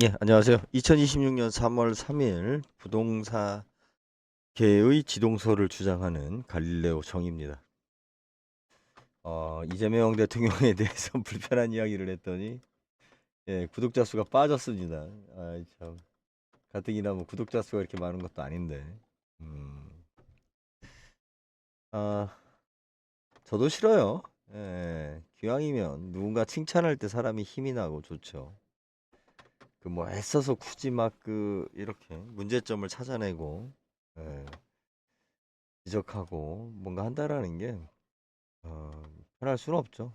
예, 안녕하세요. 2026년 3월 3일 부동사계의 지동설을 주장하는 갈릴레오 정입니다. 이재명 대통령에 대해서 불편한 이야기를 했더니 예, 구독자 수가 빠졌습니다. 아이 참, 가뜩이나 뭐 구독자 수가 이렇게 많은 것도 아닌데. 음, 아, 저도 싫어요. 예, 기왕이면 누군가 칭찬할 때 사람이 힘이 나고 좋죠. 그 뭐 애써서 굳이 막 그 이렇게 문제점을 찾아내고 예, 지적하고 뭔가 한다라는 게 편할 수는 없죠.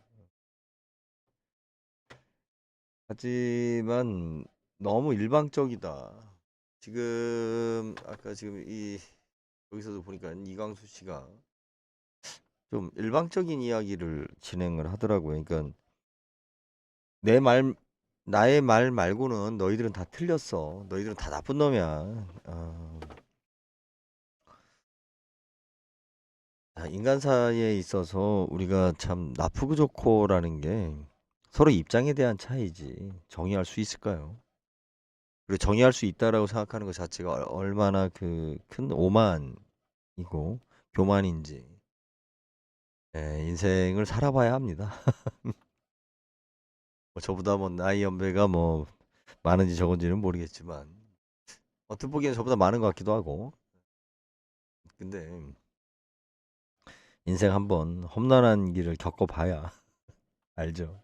하지만 너무 일방적이다. 지금 아까 지금 이 여기서도 보니까 이광수 씨가 좀 일방적인 이야기를 진행을 하더라고요. 그러니까 내 말, 나의 말 말고는 너희들은 다 틀렸어. 너희들은 다 나쁜 놈이야. 인간사에 있어서 우리가 참 나쁘고 좋고라는 게 서로 입장에 대한 차이지 정의할 수 있을까요? 그리고 정의할 수 있다라고 생각하는 것 자체가 얼마나 그 큰 오만이고 교만인지 예, 인생을 살아봐야 합니다. 뭐 저보다 뭐 나이 연배가 뭐 많은지 적은지는 모르겠지만 어떻게 보기엔 저보다 많은 것 같기도 하고 근데 인생 한번 험난한 길을 겪어봐야 알죠.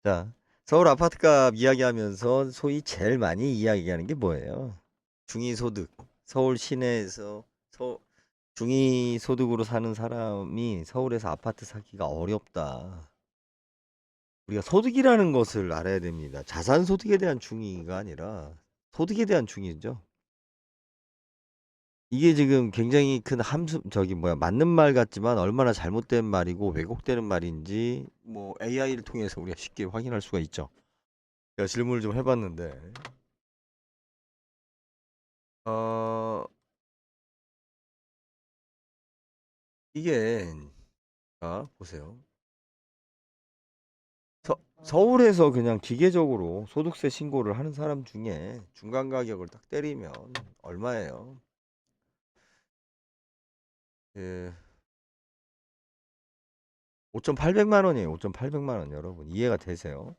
자, 서울 아파트값 이야기하면서 소위 제일 많이 이야기하는 게 뭐예요? 중위소득. 서울 시내에서 중위소득으로 사는 사람이 서울에서 아파트 사기가 어렵다. 우리가 소득이라는 것을 알아야 됩니다. 자산소득에 대한 중위가 아니라 소득에 대한 중위죠. 이게 지금 굉장히 큰 저기 뭐야, 맞는 말 같지만 얼마나 잘못된 말이고 왜곡되는 말인지 뭐 AI를 통해서 우리가 쉽게 확인할 수가 있죠. 제가 질문을 좀 해봤는데, 어, 이게, 보세요. 서울에서 그냥 기계적으로 소득세 신고를 하는 사람 중에 중간 가격을 딱 때리면 얼마예요? 예, 5,800만 원이에요. 5,800만 원 여러분 이해가 되세요?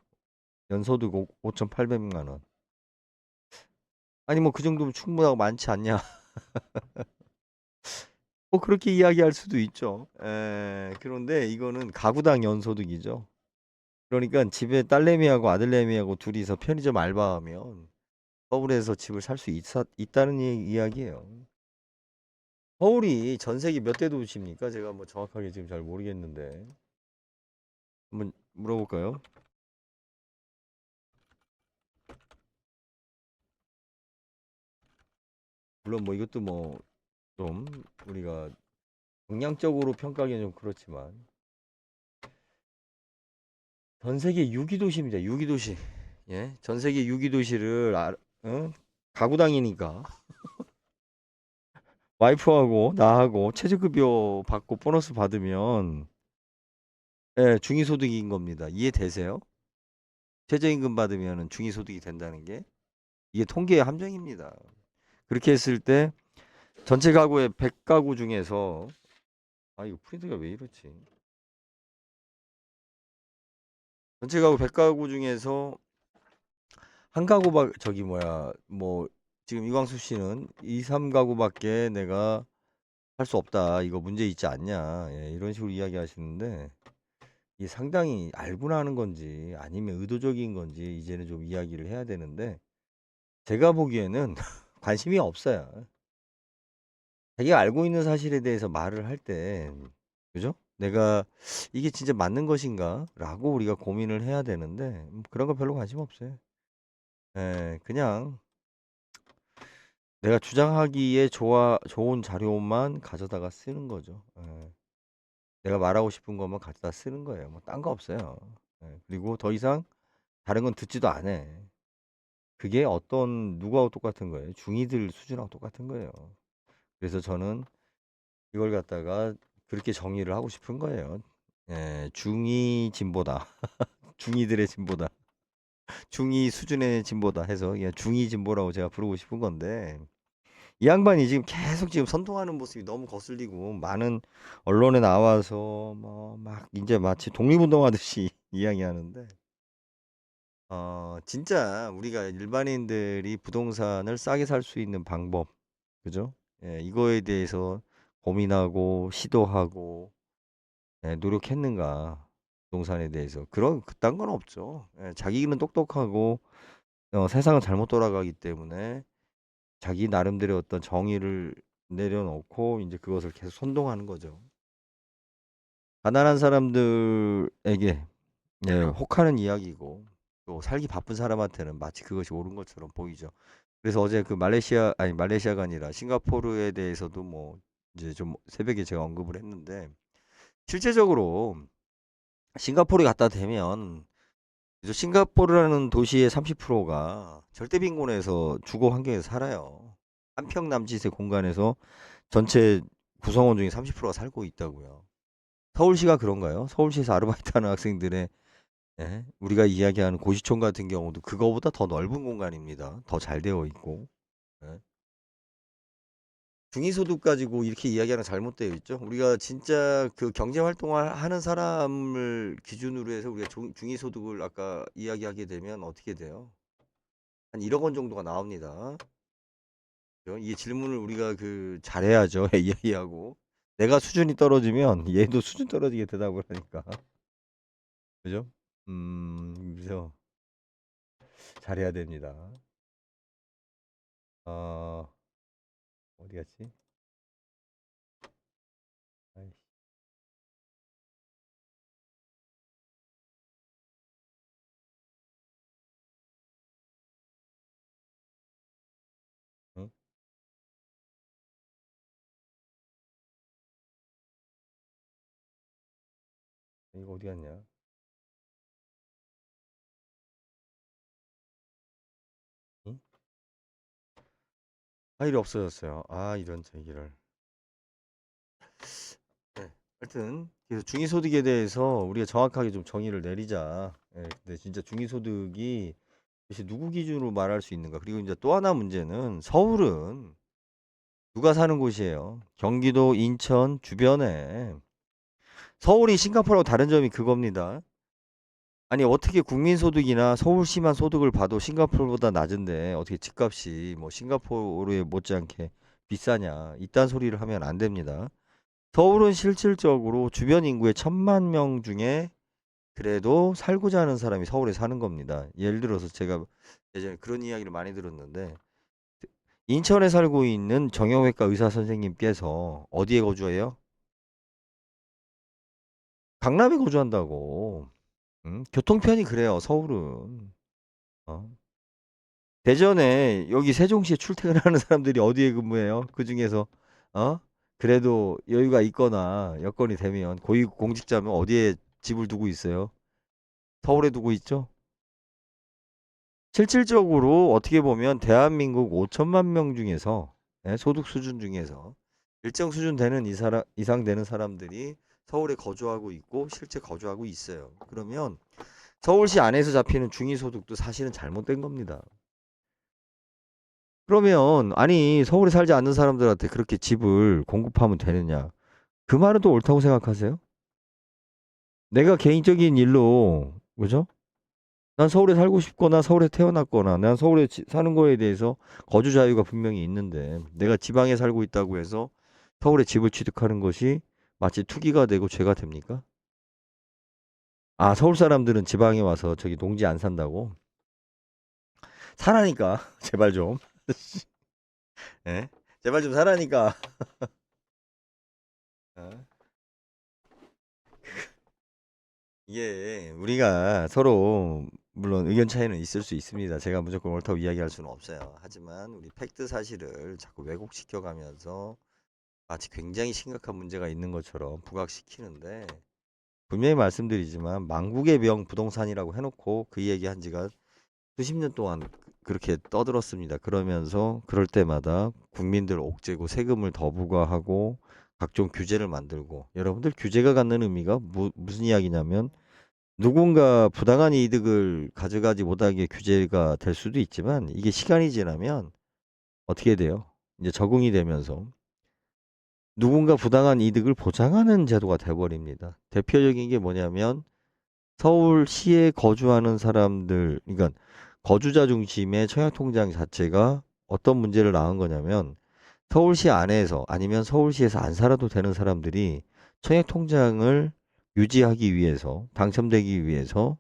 연소득 5,800만 원. 아니 뭐 그 정도면 충분하고 많지 않냐? 뭐 그렇게 이야기할 수도 있죠. 그런데 이거는 가구당 연소득이죠. 그러니까 집에 딸내미하고 아들내미하고 둘이서 편의점 알바하면 서울에서 집을 살 수 있다는 이야기예요. 서울이 전 세계 몇 대 도시입니까? 제가 뭐 정확하게 지금 잘 모르겠는데 한번 물어볼까요? 물론 뭐 이것도 뭐 좀 우리가 정량적으로 평가하기는 좀 그렇지만 전 세계 6위 도시입니다. 6위 도시. 예, 전 세계 6위 도시를 가구당이니까 와이프하고 나하고 최저급여 받고 보너스 받으면 예, 중위소득인 겁니다. 이해되세요? 최저임금 받으면 중위소득이 된다는 게 이게 통계의 함정입니다. 그렇게 했을 때 전체 가구의 100가구 중에서 이거 프린트가 왜 이렇지? 전체 가구 100가구 중에서 한 가구밖 저기 뭐야 뭐 지금 이광수 씨는 2, 3가구밖에 내가 할 수 없다. 이거 문제 있지 않냐? 예, 이런 식으로 이야기하시는데 이게 상당히 알고나 하는 건지 아니면 의도적인 건지 이제는 좀 이야기를 해야 되는데 제가 보기에는 관심이 없어요. 자기가 알고 있는 사실에 대해서 말을 할 때, 그죠? 내가 이게 진짜 맞는 것인가? 라고 우리가 고민을 해야 되는데, 그런 거 별로 관심 없어요. 그냥 내가 주장하기에 좋은 자료만 가져다가 쓰는 거죠. 내가 말하고 싶은 것만 가져다 쓰는 거예요. 뭐, 딴 거 없어요. 그리고 더 이상 다른 건 듣지도 않아. 그게 누구하고 똑같은 거예요? 중이들 수준하고 똑같은 거예요. 그래서 저는 이걸 갖다가 그렇게 정의를 하고 싶은 거예요. 중이 진보다. 중이들의 진보다. 중2 수준의 진보다 해서 그냥 중2 진보라고 제가 부르고 싶은 건데 이 양반이 지금 계속 지금 선동하는 모습이 너무 거슬리고 많은 언론에 나와서 뭐 막 이제 마치 독립운동하듯이 이야기하는데 진짜 우리가 일반인들이 부동산을 싸게 살 수 있는 방법, 그죠? 예, 이거에 대해서 고민하고 시도하고 노력했는가? 부동산에 대해서 그런 그딴 건 없죠. 예, 자기는 똑똑하고 세상은 잘못 돌아가기 때문에 자기 나름대로 어떤 정의를 내려놓고 이제 그것을 계속 선동하는 거죠. 가난한 사람들에게 혹하는 이야기고 또 살기 바쁜 사람한테는 마치 그것이 옳은 것처럼 보이죠. 그래서 어제 그 말레이시아가 아니라 싱가포르에 대해서도 뭐 이제 좀 새벽에 제가 언급을 했는데 실제적으로 싱가포르에 갔다 대면 그래서 싱가포르라는 도시의 30%가 절대 빈곤에서 주거 환경에서 살아요. 한 평 남짓의 공간에서 전체 구성원 중에 30%가 살고 있다고요. 서울시가 그런가요? 서울시에서 아르바이트하는 학생들의 우리가 이야기하는 고시촌 같은 경우도 그거보다 더 넓은 공간입니다. 더 잘 되어 있고. 예. 중위소득 가지고 이렇게 이야기하는 거 잘못되어 있죠. 우리가 진짜 그 경제 활동을 하는 사람을 기준으로 해서 우리가 중위소득을 아까 이야기하게 되면 어떻게 돼요? 한 1억 원 정도가 나옵니다. 그죠? 이 질문을 우리가 그 잘해야죠. AI하고. 내가 수준이 떨어지면 얘도 수준 떨어지게 대답을 하니까. 그죠? 그래서 잘해야 됩니다. 어, 어디 갔지? 아이씨, 응? 이거 어디 갔냐? 응? 파일이 없어졌어요. 아, 이런 얘기를. 네. 하여튼 그래서 중위소득에 대해서 우리가 정확하게 좀 정의를 내리자. 근데 진짜 중위소득이 도대체 누구 기준으로 말할 수 있는가? 그리고 이제 또 하나 문제는 서울은 누가 사는 곳이에요? 경기도, 인천 주변에. 서울이 싱가포르하고 다른 점이 그겁니다. 아니 어떻게 국민소득이나 서울시만 소득을 봐도 싱가포르보다 낮은데 어떻게 집값이 뭐 싱가포르에 못지않게 비싸냐? 이딴 소리를 하면 안 됩니다. 서울은 실질적으로 주변 인구의 1,000만 명 중에 그래도 살고자 하는 사람이 서울에 사는 겁니다. 예를 들어서 제가 예전에 그런 이야기를 많이 들었는데 인천에 살고 있는 정형외과 의사 선생님께서 어디에 거주해요? 강남에 거주한다고. 교통편이 그래요. 서울은. 어? 대전에 여기 세종시에 출퇴근하는 사람들이 어디에 근무해요? 그 중에서 어? 그래도 여유가 있거나 여건이 되면 고위 공직자면 어디에 집을 두고 있어요? 서울에 두고 있죠? 실질적으로 어떻게 보면 대한민국 5천만 명 중에서 소득 수준 중에서 일정 수준 되는 이상 되는 사람들이 서울에 거주하고 있고 실제 거주하고 있어요. 그러면 서울시 안에서 잡히는 중위소득도 사실은 잘못된 겁니다. 그러면 아니 서울에 살지 않는 사람들한테 그렇게 집을 공급하면 되느냐? 그 말은 또 옳다고 생각하세요? 내가 개인적인 일로 그죠? 난 서울에 살고 싶거나 서울에 태어났거나 난 서울에 사는 거에 대해서 거주 자유가 분명히 있는데 내가 지방에 살고 있다고 해서 서울에 집을 취득하는 것이 마치 투기가 되고 죄가 됩니까? 아, 서울 사람들은 지방에 와서 저기 농지 안 산다고? 사라니까 제발 좀. 예? 제발 좀 사라니까. 어? 이게 우리가 서로 물론 의견 차이는 있을 수 있습니다. 제가 무조건 옳다고 이야기할 수는 없어요. 하지만 우리 팩트 사실을 자꾸 왜곡시켜 가면서 마치 굉장히 심각한 문제가 있는 것처럼 부각시키는데 분명히 말씀드리지만 망국의 병 부동산이라고 해놓고 그 얘기한 지가 수십 년 동안 그렇게 떠들었습니다. 그러면서 그럴 때마다 국민들 옥죄고 세금을 더 부과하고 각종 규제를 만들고 여러분들 규제가 갖는 의미가 무슨 이야기냐면 누군가 부당한 이득을 가져가지 못하게 규제가 될 수도 있지만 이게 시간이 지나면 어떻게 돼요? 이제 적응이 되면서 누군가 부당한 이득을 보장하는 제도가 돼버립니다. 대표적인 게 뭐냐면 서울시에 거주하는 사람들, 그러니까 거주자 중심의 청약통장 자체가 어떤 문제를 낳은 거냐면 서울시 안에서 아니면 서울시에서 안 살아도 되는 사람들이 청약통장을 유지하기 위해서 당첨되기 위해서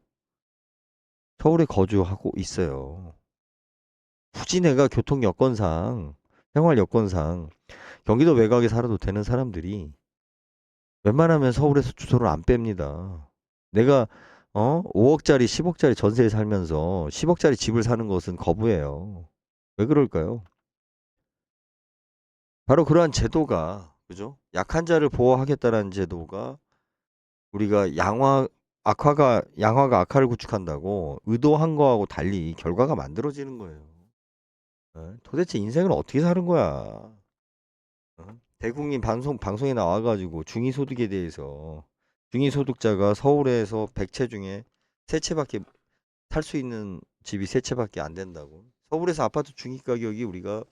서울에 거주하고 있어요. 굳이 내가 교통 여건상, 생활 여건상 경기도 외곽에 살아도 되는 사람들이 웬만하면 서울에서 주소를 안 뺍니다. 내가 5억짜리, 10억짜리 전세에 살면서 10억짜리 집을 사는 것은 거부해요. 왜 그럴까요? 바로 그러한 제도가, 그죠? 약한 자를 보호하겠다라는 제도가 우리가 양화가 악화를 구축한다고 의도한 거하고 달리 결과가 만들어지는 거예요. 도대체 인생을 어떻게 사는 거야? 대국민 방송에 나와가지고 중위소득에 대해서 중위소득자가 서울에서 100채 중에 3채밖에 살 수 있는 집이 3채밖에 안 된다고. 서울에서 아파트 중위 가격이 우리가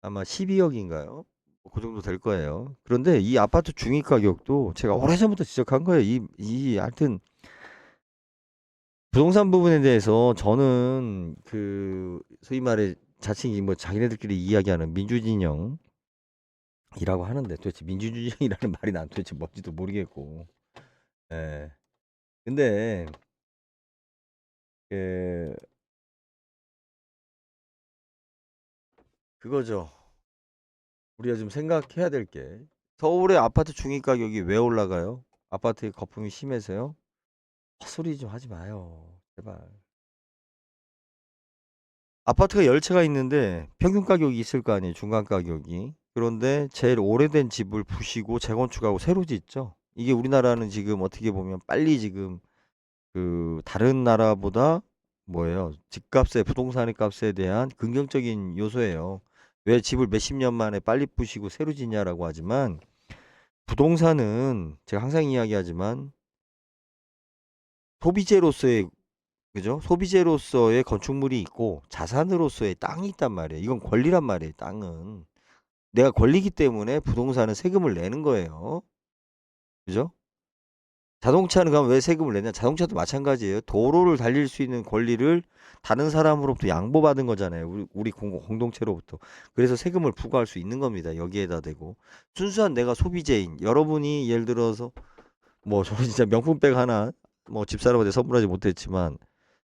아마 12억인가요? 그 정도 될 거예요. 그런데 이 아파트 중위 가격도 제가 오래전부터 지적한 거예요. 하여튼 부동산 부분에 대해서 저는 그 소위 말해 자칭 뭐 자기네들끼리 이야기하는 민주진영이라고 하는데 도대체 민주진영이라는 말이 난 도대체 뭔지도 모르겠고. 예. 근데 그 그거죠. 우리가 좀 생각해야 될 게 서울의 아파트 중위 가격이 왜 올라가요? 아파트의 거품이 심해서요? 헛소리 좀 하지 마요. 제발. 아파트가 10채가 있는데 평균 가격이 있을 거 아니에요. 중간 가격이. 그런데 제일 오래된 집을 부시고 재건축하고 새로 짓죠. 이게 우리나라는 지금 어떻게 보면 빨리 지금 그 다른 나라보다 뭐예요? 집값에 부동산의 값에 대한 긍정적인 요소예요. 왜 집을 몇십 년 만에 빨리 부시고 새로 짓냐라고 하지만 부동산은 제가 항상 이야기하지만 소비재로서의 그죠? 소비재로서의 건축물이 있고 자산으로서의 땅이 있단 말이에요. 이건 권리란 말이에요. 땅은 내가 권리기 때문에 부동산은 세금을 내는 거예요. 그죠? 자동차는 그럼 왜 세금을 내냐? 자동차도 마찬가지예요. 도로를 달릴 수 있는 권리를 다른 사람으로부터 양보받은 거잖아요. 우리 공동체로부터. 그래서 세금을 부과할 수 있는 겁니다. 여기에다 대고. 순수한 내가 소비재인 여러분이 예를 들어서 뭐 저는 진짜 명품백 하나 뭐 집사람한테 선물하지 못했지만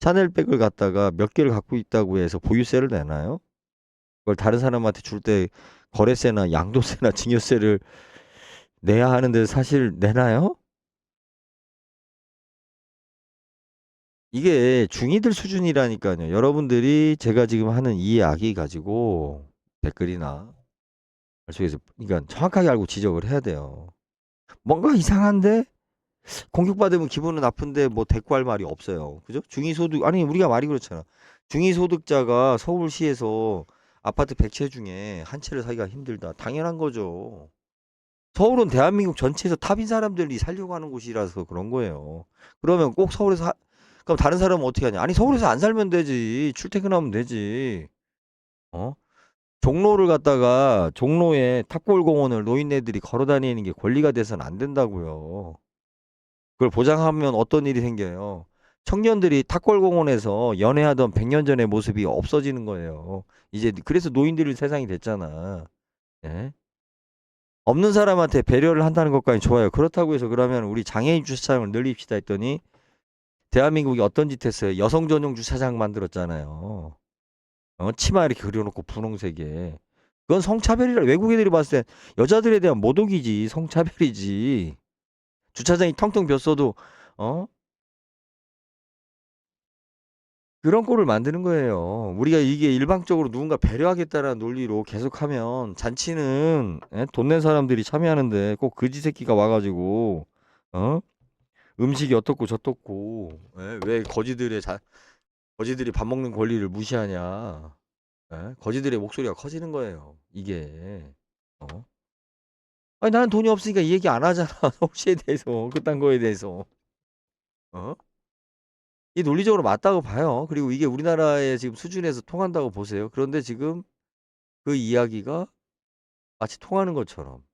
샤넬백을 갖다가 몇 개를 갖고 있다고 해서 보유세를 내나요? 그걸 다른 사람한테 줄 때 거래세나 양도세나 증여세를 내야 하는데 사실 내나요? 이게 중이들 수준이라니까요. 여러분들이 제가 지금 하는 이 이야기 가지고 댓글이나 속에서 그러니까 정확하게 알고 지적을 해야 돼요. 뭔가 이상한데 공격받으면 기분은 나쁜데 뭐 대꾸할 말이 없어요. 그죠? 중위소득 아니 우리가 말이 그렇잖아. 중위소득자가 서울시에서 아파트 100채 중에 한 채를 사기가 힘들다. 당연한 거죠. 서울은 대한민국 전체에서 탑인 사람들이 살려고 하는 곳이라서 그런 거예요. 그러면 꼭 그럼 다른 사람은 어떻게 하냐? 아니 서울에서 안 살면 되지. 출퇴근하면 되지. 어? 종로를 갖다가 종로에 탑골공원을 노인네들이 걸어 다니는 게 권리가 돼서는 안 된다고요. 그걸 보장하면 어떤 일이 생겨요? 청년들이 탑골공원에서 연애하던 100년 전의 모습이 없어지는 거예요. 이제 그래서 노인들이 세상이 됐잖아. 예? 없는 사람한테 배려를 한다는 것까지 좋아요. 그렇다고 해서 그러면 우리 장애인 주차장을 늘립시다 했더니 대한민국이 어떤 짓 했어요? 여성 전용 주차장 만들었잖아요. 치마 이렇게 그려놓고 분홍색에. 그건 성차별이라 외국 애들이 봤을 때 여자들에 대한 모독이지 성차별이지. 주차장이 텅텅 비었어도 어? 그런 꼴을 만드는 거예요. 우리가 이게 일방적으로 누군가 배려하겠다라는 논리로 계속하면 잔치는 돈 낸 사람들이 참여하는데 꼭 거지 새끼가 와가지고 어? 음식이 어떻고 저떻고 왜 거지들이 밥 먹는 권리를 무시하냐? 거지들의 목소리가 커지는 거예요. 이게 어? 아니 나는 돈이 없으니까 이 얘기 안 하잖아. 서울시에 대해서 그딴 거에 대해서 어? 이 논리적으로 맞다고 봐요. 그리고 이게 우리나라의 지금 수준에서 통한다고 보세요. 그런데 지금 그 이야기가 마치 통하는 것처럼,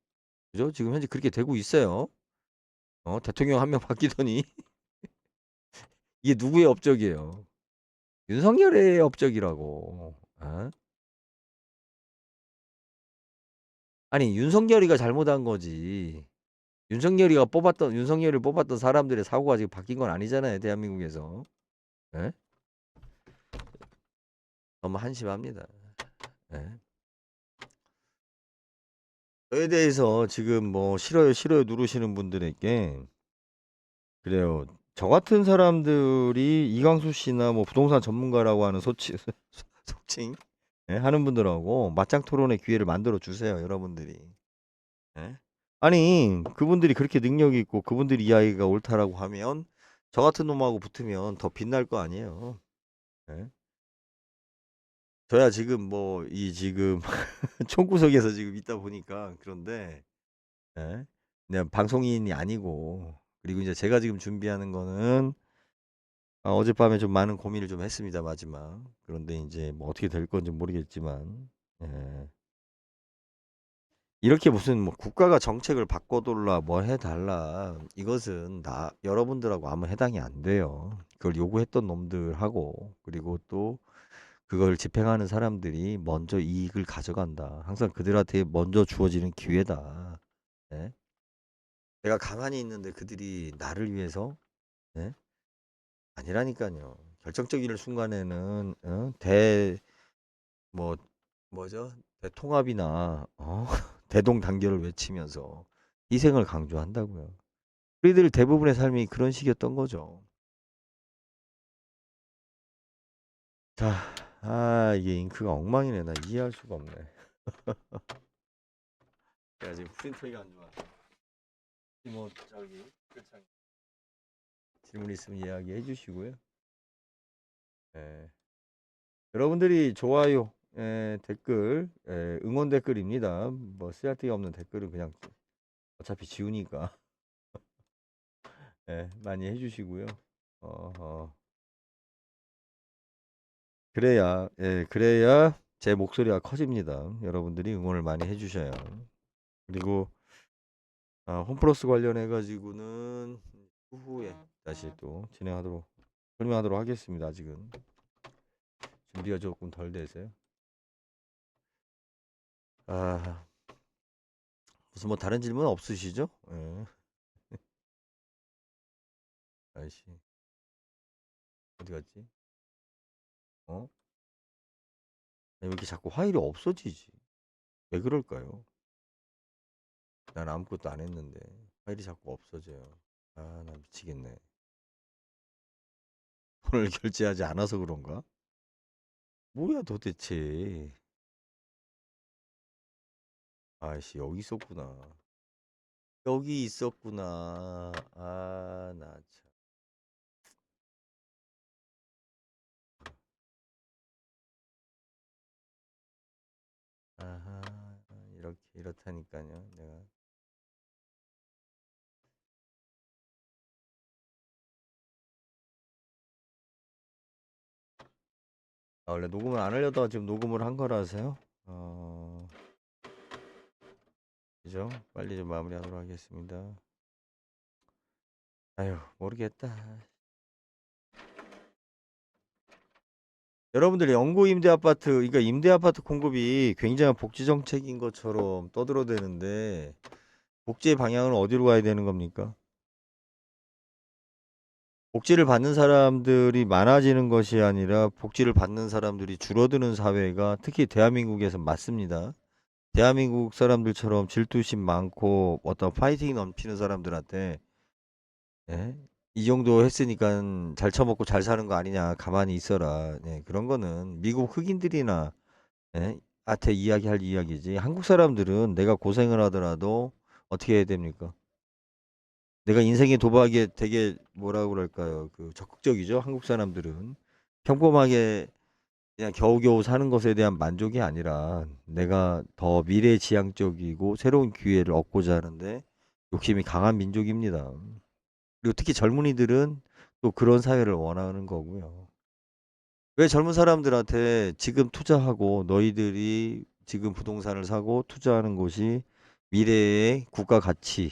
그죠? 지금 현재 그렇게 되고 있어요. 대통령 한 명 바뀌더니 이게 누구의 업적이에요? 윤석열의 업적이라고. 어? 아니 윤석열이가 잘못한 거지. 윤석열을 뽑았던 사람들의 사고가 지금 바뀐 건 아니잖아요, 대한민국에서. 예? 너무 한심합니다. 예? 저에 대해서 지금 뭐 싫어요 싫어요 누르시는 분들에게 그래요. 저 같은 사람들이 이광수 씨나 뭐 부동산 전문가라고 하는 속칭 하는 분들하고 맞짱 토론의 기회를 만들어 주세요, 여러분들이. 예? 아니, 그분들이 그렇게 능력이 있고 그분들이 이야기가 옳다라고 하면 저 같은 놈하고 붙으면 더 빛날 거 아니에요. 예? 저야 지금 뭐 이 지금 총구석에서 지금 있다 보니까 그런데 예? 그냥 방송인이 아니고 그리고 이제 제가 지금 준비하는 거는 어젯밤에 좀 많은 고민을 좀 했습니다, 마지막. 그런데 이제 뭐 어떻게 될 건지 모르겠지만 예. 이렇게 무슨 뭐 국가가 정책을 바꿔달라 뭐 해달라 이것은 나 여러분들하고 아무 해당이 안 돼요. 그걸 요구했던 놈들하고 그리고 또 그걸 집행하는 사람들이 먼저 이익을 가져간다. 항상 그들한테 먼저 주어지는 기회다. 예? 내가 가만히 있는데 그들이 나를 위해서 예? 아니라니까요. 결정적인 순간에는 뭐 뭐죠? 대통합이나 대동단결을 외치면서 희생을 강조한다고요. 우리들 대부분의 삶이 그런 식이었던 거죠. 자, 이게 잉크가 엉망이네. 나 이해할 수가 없네. 내가 지금 프린터가 안 좋아. 뭐 저기 글창 질문 있으면 이야기해 주시고요. 예. 여러분들이 좋아요, 댓글, 응원 댓글입니다. 뭐 쓰잘데기 없는 댓글은 그냥 어차피 지우니까 많이 해주시고요. 그래야 제 목소리가 커집니다. 여러분들이 응원을 많이 해주셔요. 그리고 홈플러스 관련해 가지고는 후후에 다시 또 설명하도록 하겠습니다. 아직은 준비가 조금 덜 돼서요. 무슨 뭐 다른 질문 없으시죠? 예. 아이씨 어디 갔지? 어? 왜 이렇게 자꾸 화일이 없어지지? 왜 그럴까요? 난 아무것도 안 했는데 화일이 자꾸 없어져요. 나 미치겠네. 돈을 결제하지 않아서 그런가? 뭐야 도대체? 아이씨 여기 있었구나. 여기 있었구나. 나 참. 아하, 이렇다니까요. 내가 원래 녹음을 안 하려다가 지금 녹음을 한 거라서요. 그죠? 빨리 좀 마무리하도록 하겠습니다. 아휴, 모르겠다. 여러분들 연구 임대 아파트, 그러니까 임대 아파트 공급이 굉장한 복지 정책인 것처럼 떠들어대는데 복지의 방향은 어디로 가야 되는 겁니까? 복지를 받는 사람들이 많아지는 것이 아니라 복지를 받는 사람들이 줄어드는 사회가 특히 대한민국에서 맞습니다. 대한민국 사람들처럼 질투심 많고 어떤 파이팅 넘치는 사람들한테 예? 이 정도 했으니까 잘 처먹고 잘 사는 거 아니냐 가만히 있어라 그런 거는 미국 흑인들이나 한테 이야기할 이야기지 한국 사람들은 내가 고생을 하더라도 어떻게 해야 됩니까? 내가 인생의 도박에 되게 뭐라고 그럴까요? 그 적극적이죠. 한국 사람들은 평범하게 그냥 겨우겨우 사는 것에 대한 만족이 아니라 내가 더 미래지향적이고 새로운 기회를 얻고자 하는데 욕심이 강한 민족입니다. 그리고 특히 젊은이들은 또 그런 사회를 원하는 거고요. 왜 젊은 사람들한테 지금 투자하고 너희들이 지금 부동산을 사고 투자하는 곳이 미래의 국가 가치,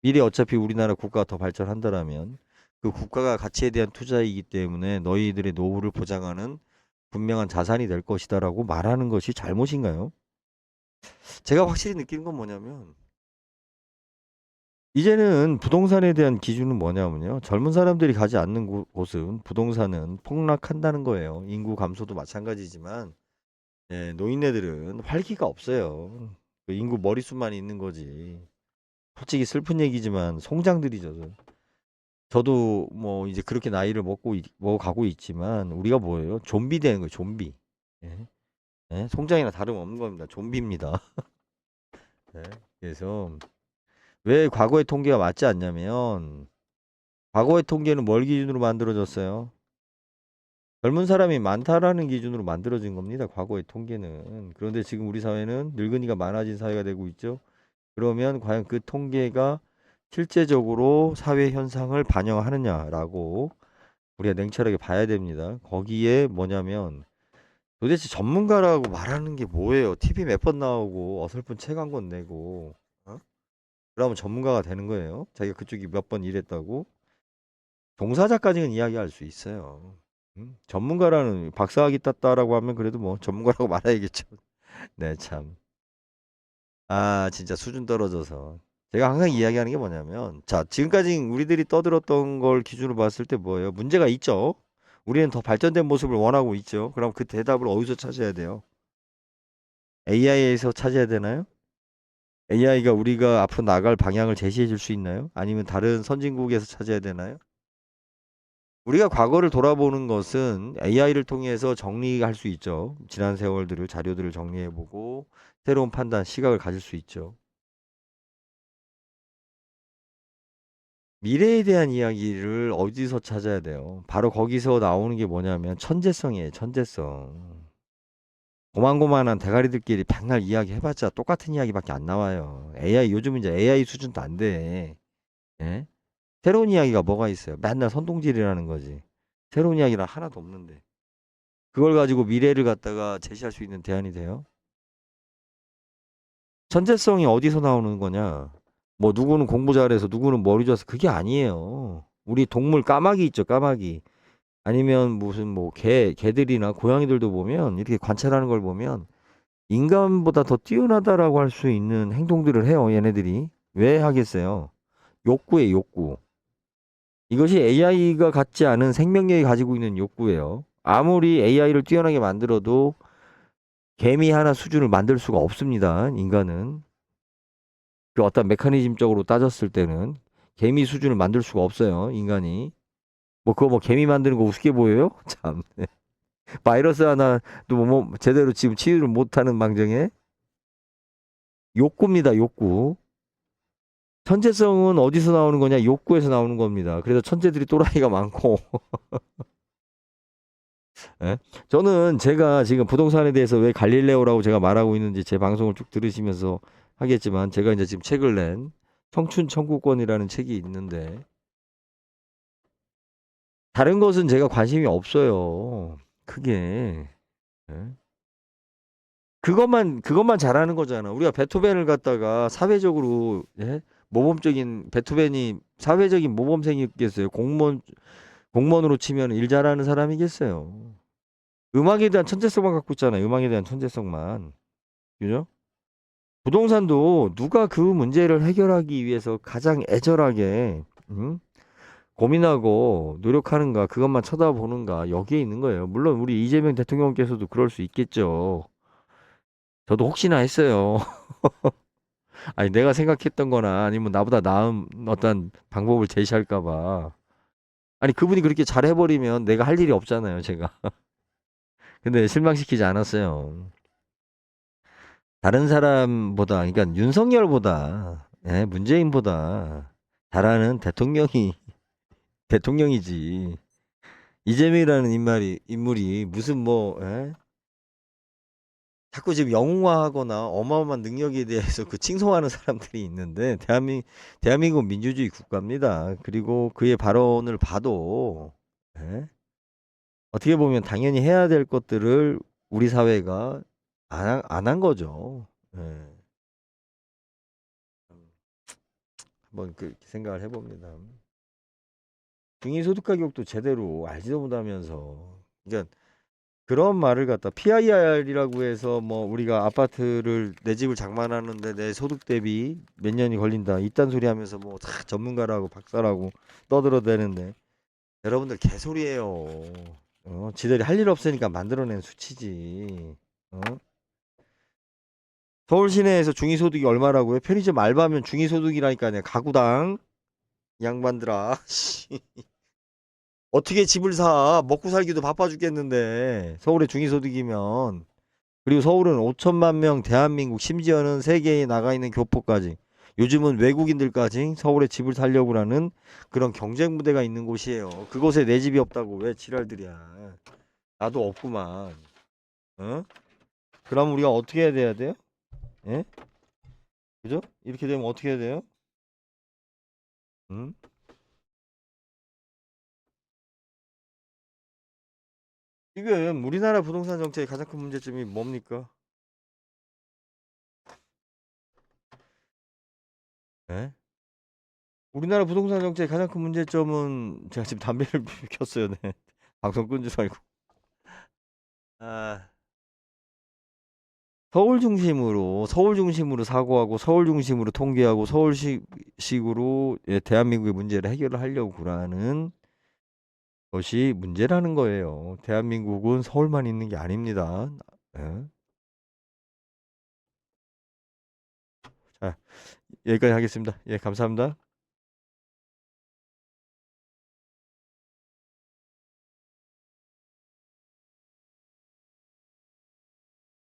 미래 어차피 우리나라 국가가 더 발전한다라면 그 국가가 가치에 대한 투자이기 때문에 너희들의 노후를 보장하는 분명한 자산이 될 것이다라고 말하는 것이 잘못인가요? 제가 확실히 느끼는 건 뭐냐면 이제는 부동산에 대한 기준은 뭐냐면요. 젊은 사람들이 가지 않는 곳은 부동산은 폭락한다는 거예요. 인구 감소도 마찬가지지만 예, 노인네들은 활기가 없어요. 그 인구 머릿수만 있는 거지. 솔직히 슬픈 얘기지만 송장들이죠. 저도 뭐 이제 그렇게 나이를 먹어가고 있지만 우리가 뭐예요? 좀비 되는 거예요. 좀비. 예? 예? 송장이나 다름없는 겁니다. 좀비입니다. 예? 그래서 왜 과거의 통계가 맞지 않냐면 과거의 통계는 뭘 기준으로 만들어졌어요? 젊은 사람이 많다라는 기준으로 만들어진 겁니다. 과거의 통계는. 그런데 지금 우리 사회는 늙은이가 많아진 사회가 되고 있죠. 그러면 과연 그 통계가 실제적으로 사회 현상을 반영하느냐라고 우리가 냉철하게 봐야 됩니다. 거기에 뭐냐면 도대체 전문가라고 말하는 게 뭐예요? TV 몇 번 나오고 어설픈 책 한 권 내고 어? 그러면 전문가가 되는 거예요. 자기가 그쪽이 몇 번 일했다고 종사자까지는 이야기할 수 있어요. 전문가라는 박사학위 땄다라고 하면 그래도 뭐 전문가라고 말해야겠죠. 네, 참. 아, 진짜 수준 떨어져서. 제가 항상 이야기하는 게 뭐냐면, 자, 지금까지 우리들이 떠들었던 걸 기준으로 봤을 때 뭐예요? 문제가 있죠? 우리는 더 발전된 모습을 원하고 있죠? 그럼 그 대답을 어디서 찾아야 돼요? AI에서 찾아야 되나요? AI가 우리가 앞으로 나갈 방향을 제시해 줄 수 있나요? 아니면 다른 선진국에서 찾아야 되나요? 우리가 과거를 돌아보는 것은 AI를 통해서 정리할 수 있죠. 지난 세월들을, 자료들을 정리해보고 새로운 판단, 시각을 가질 수 있죠. 미래에 대한 이야기를 어디서 찾아야 돼요? 바로 거기서 나오는 게 뭐냐면 천재성이에요, 천재성. 고만고만한 대가리들끼리 백날 이야기 해봤자 똑같은 이야기밖에 안 나와요. 요즘은 이제 AI 수준도 안 돼. 예? 새로운 이야기가 뭐가 있어요? 맨날 선동질이라는 거지. 새로운 이야기는 하나도 없는데. 그걸 가지고 미래를 갖다가 제시할 수 있는 대안이 돼요? 천재성이 어디서 나오는 거냐? 뭐 누구는 공부 잘해서 누구는 머리 좋아서 그게 아니에요. 우리 동물 까마귀 있죠, 까마귀. 아니면 무슨 뭐 개들이나 고양이들도 보면 이렇게 관찰하는 걸 보면 인간보다 더 뛰어나다라고 할 수 있는 행동들을 해요, 얘네들이. 왜 하겠어요? 욕구에 욕구. 이것이 AI가 갖지 않은 생명력이 가지고 있는 욕구예요. 아무리 AI를 뛰어나게 만들어도 개미 하나 수준을 만들 수가 없습니다, 인간은. 그 어떤 메커니즘적으로 따졌을 때는 개미 수준을 만들 수가 없어요, 인간이. 뭐 그거 뭐 개미 만드는 거 우습게 보여요? 참. 바이러스 하나도 뭐 제대로 지금 치유를 못하는 망정에 욕구입니다, 욕구. 천재성은 어디서 나오는 거냐? 욕구에서 나오는 겁니다. 그래서 천재들이 또라이가 많고. 예? 저는 제가 지금 부동산에 대해서 왜 갈릴레오라고 제가 말하고 있는지 제 방송을 쭉 들으시면서 하겠지만 제가 이제 지금 책을 낸 청춘 청구권이라는 책이 있는데 다른 것은 제가 관심이 없어요. 크게. 예? 그것만 잘하는 거잖아. 우리가 베토벤을 갖다가 사회적으로, 예? 모범적인, 베토벤이 사회적인 모범생이겠어요. 공무원으로 치면 일 잘하는 사람이겠어요. 음악에 대한 천재성만 갖고 있잖아요. 음악에 대한 천재성만. 그죠? 부동산도 누가 그 문제를 해결하기 위해서 가장 애절하게, 고민하고 노력하는가, 그것만 쳐다보는가, 여기에 있는 거예요. 물론 우리 이재명 대통령께서도 그럴 수 있겠죠. 저도 혹시나 했어요. 아니, 내가 생각했던 거나 아니면 나보다 나은 어떤 방법을 제시할까 봐. 아니, 그분이 그렇게 잘 해버리면 내가 할 일이 없잖아요, 제가. 근데 실망시키지 않았어요. 다른 사람보다, 그러니까 윤석열보다, 예, 문재인보다 잘하는 대통령이, 대통령이지. 이재명이라는 인물이 무슨 뭐, 예? 자꾸 지금 영웅화하거나 어마어마한 능력에 대해서 그 칭송하는 사람들이 있는데 대한민국 민주주의 국가입니다. 그리고 그의 발언을 봐도 예? 어떻게 보면 당연히 해야 될 것들을 우리 사회가 안 한 거죠. 예. 한번 그렇게 생각을 해봅니다. 중위소득 가격도 제대로 알지도 못하면서 그러니까 그런 말을 갖다 PIR이라고 해서 뭐 우리가 아파트를 내 집을 장만하는데 내 소득 대비 몇 년이 걸린다 이딴 소리 하면서 뭐 다 전문가라고 박사라고 떠들어대는데 여러분들 개소리예요. 지들이 할 일 없으니까 만들어낸 수치지. 어? 서울 시내에서 중위소득이 얼마라고요? 편의점 알바면 중위소득이라니까요. 가구당 이 양반들아. 씨. 어떻게 집을 사? 먹고 살기도 바빠 죽겠는데 서울의 중위소득이면. 그리고 서울은 5천만 명 대한민국 심지어는 세계에 나가 있는 교포까지 요즘은 외국인들까지 서울에 집을 살려고 하는 그런 경쟁 무대가 있는 곳이에요. 그곳에 내 집이 없다고 왜 지랄들이야. 나도 없구만. 어? 그럼 우리가 어떻게 해야 돼요? 예? 그죠? 이렇게 되면 어떻게 해야 돼요? 응? 지금 우리나라 부동산 정책의 가장 큰 문제점이 뭡니까? 예? 우리나라 부동산 정책의 가장 큰 문제점은 제가 지금 담배를 켰어요. 네. 방송 끈 줄 알고. 아, 서울 중심으로 사고하고 서울 중심으로 통계하고 서울식으로 예, 대한민국의 문제를 해결을 하려고 하는 것이 문제라는 거예요. 대한민국은 서울만 있는 게 아닙니다. 예. 자, 여기까지 하겠습니다. 예, 감사합니다.